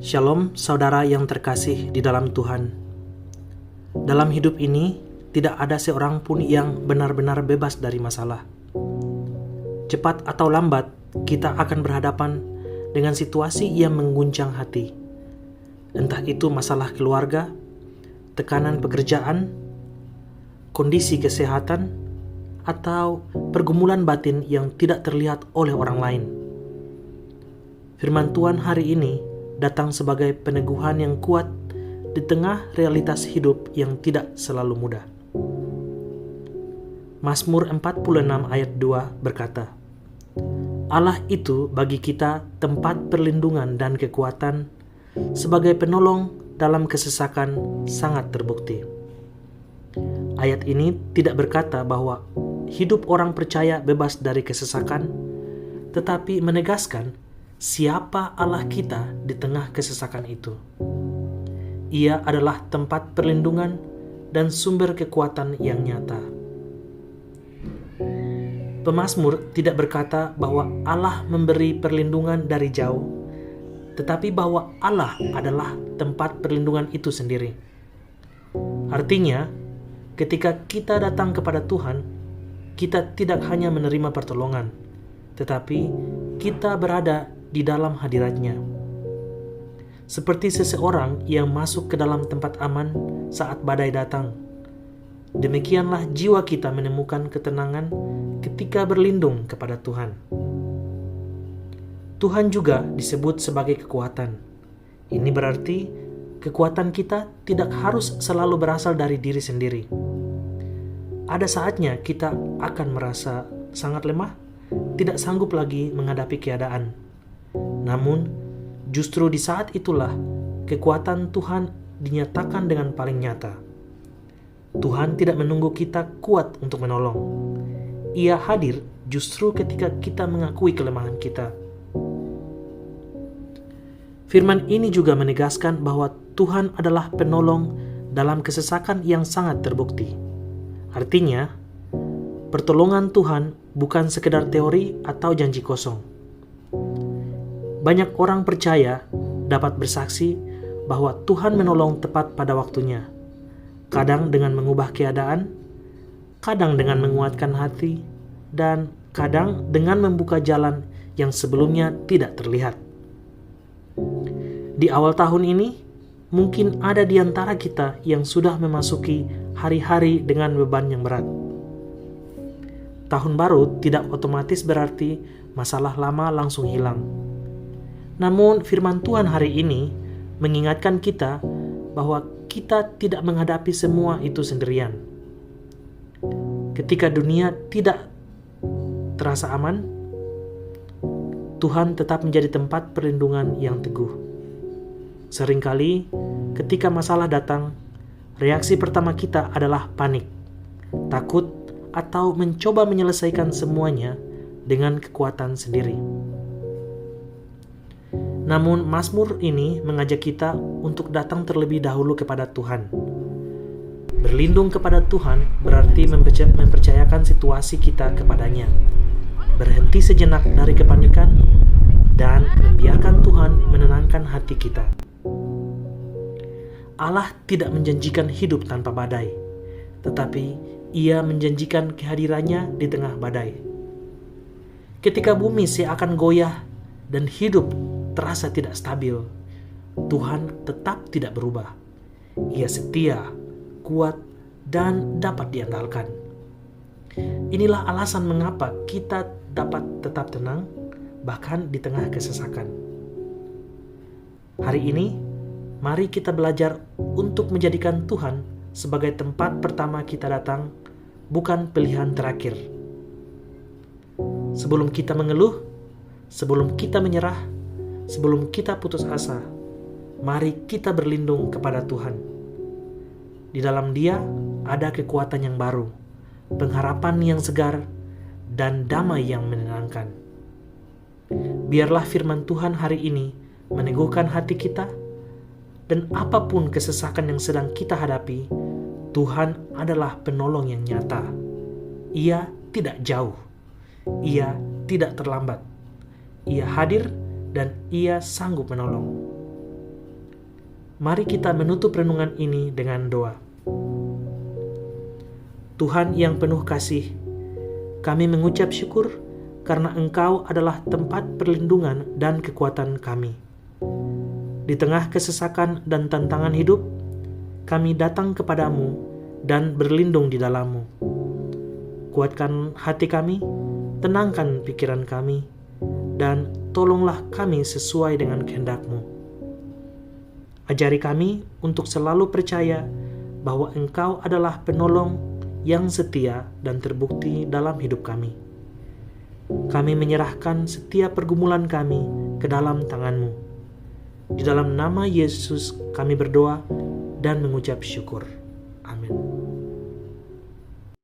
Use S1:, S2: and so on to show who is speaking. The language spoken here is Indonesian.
S1: Shalom saudara yang terkasih di dalam Tuhan. Dalam hidup ini, tidak ada seorang pun yang benar-benar bebas dari masalah. Cepat atau lambat, kita akan berhadapan dengan situasi yang mengguncang hati. Entah itu masalah keluarga, tekanan pekerjaan, kondisi kesehatan, atau pergumulan batin yang tidak terlihat oleh orang lain. Firman Tuhan hari ini datang sebagai peneguhan yang kuat di tengah realitas hidup yang tidak selalu mudah. Mazmur 46 ayat 2 berkata, Allah itu bagi kita tempat perlindungan dan kekuatan, sebagai penolong dalam kesesakan sangat terbukti. Ayat ini tidak berkata bahwa hidup orang percaya bebas dari kesesakan, tetapi menegaskan siapa Allah kita di tengah kesesakan itu. Ia adalah tempat perlindungan dan sumber kekuatan yang nyata. Pemazmur tidak berkata bahwa Allah memberi perlindungan dari jauh, tetapi bahwa Allah adalah tempat perlindungan itu sendiri. Artinya, ketika kita datang kepada Tuhan, kita tidak hanya menerima pertolongan, tetapi kita berada di dalam hadiratnya. Seperti seseorang yang masuk ke dalam tempat aman saat badai datang, demikianlah jiwa kita menemukan ketenangan ketika berlindung kepada Tuhan. Tuhan juga disebut sebagai kekuatan. Ini berarti kekuatan kita tidak harus selalu berasal dari diri sendiri. Ada saatnya kita akan merasa sangat lemah, tidak sanggup lagi menghadapi keadaan. Namun, justru di saat itulah kekuatan Tuhan dinyatakan dengan paling nyata. Tuhan tidak menunggu kita kuat untuk menolong. Ia hadir justru ketika kita mengakui kelemahan kita. Firman ini juga menegaskan bahwa Tuhan adalah penolong dalam kesesakan yang sangat terbukti. Artinya, pertolongan Tuhan bukan sekedar teori atau janji kosong. Banyak orang percaya dapat bersaksi bahwa Tuhan menolong tepat pada waktunya, kadang dengan mengubah keadaan, kadang dengan menguatkan hati, dan kadang dengan membuka jalan yang sebelumnya tidak terlihat. Di awal tahun ini, mungkin ada di antara kita yang sudah memasuki hari-hari dengan beban yang berat. Tahun baru tidak otomatis berarti masalah lama langsung hilang. Namun firman Tuhan hari ini mengingatkan kita bahwa kita tidak menghadapi semua itu sendirian. Ketika dunia tidak terasa aman, Tuhan tetap menjadi tempat perlindungan yang teguh. Seringkali ketika masalah datang, reaksi pertama kita adalah panik, takut, atau mencoba menyelesaikan semuanya dengan kekuatan sendiri. Namun Mazmur ini mengajak kita untuk datang terlebih dahulu kepada Tuhan. Berlindung kepada Tuhan berarti mempercayakan situasi kita kepadanya, berhenti sejenak dari kepanikan, dan membiarkan Tuhan menenangkan hati kita. Allah tidak menjanjikan hidup tanpa badai, tetapi Ia menjanjikan kehadirannya di tengah badai. Ketika bumi seakan goyah dan hidup terasa tidak stabil, Tuhan tetap tidak berubah. Ia setia, kuat, dan dapat diandalkan. Inilah alasan mengapa kita dapat tetap tenang, bahkan di tengah kesesakan. Hari ini, mari kita belajar untuk menjadikan Tuhan sebagai tempat pertama kita datang, bukan pilihan terakhir. Sebelum kita mengeluh, sebelum kita menyerah, sebelum kita putus asa, mari kita berlindung kepada Tuhan. Di dalam Dia ada kekuatan yang baru, pengharapan yang segar, dan damai yang menenangkan. Biarlah firman Tuhan hari ini meneguhkan hati kita, dan apapun kesesakan yang sedang kita hadapi, Tuhan adalah penolong yang nyata. Ia tidak jauh, Ia tidak terlambat. Ia hadir dan Ia sanggup menolong. Mari kita menutup renungan ini dengan doa. Tuhan yang penuh kasih, kami mengucap syukur karena Engkau adalah tempat perlindungan dan kekuatan kami. Di tengah kesesakan dan tantangan hidup, kami datang kepadamu dan berlindung di dalam-Mu. Kuatkan hati kami, tenangkan pikiran kami, dan tolonglah kami sesuai dengan kehendak-Mu. Ajari kami untuk selalu percaya bahwa Engkau adalah penolong yang setia dan terbukti dalam hidup kami. Kami menyerahkan setiap pergumulan kami ke dalam tangan-Mu. Di dalam nama Yesus kami berdoa dan mengucap syukur. Amin.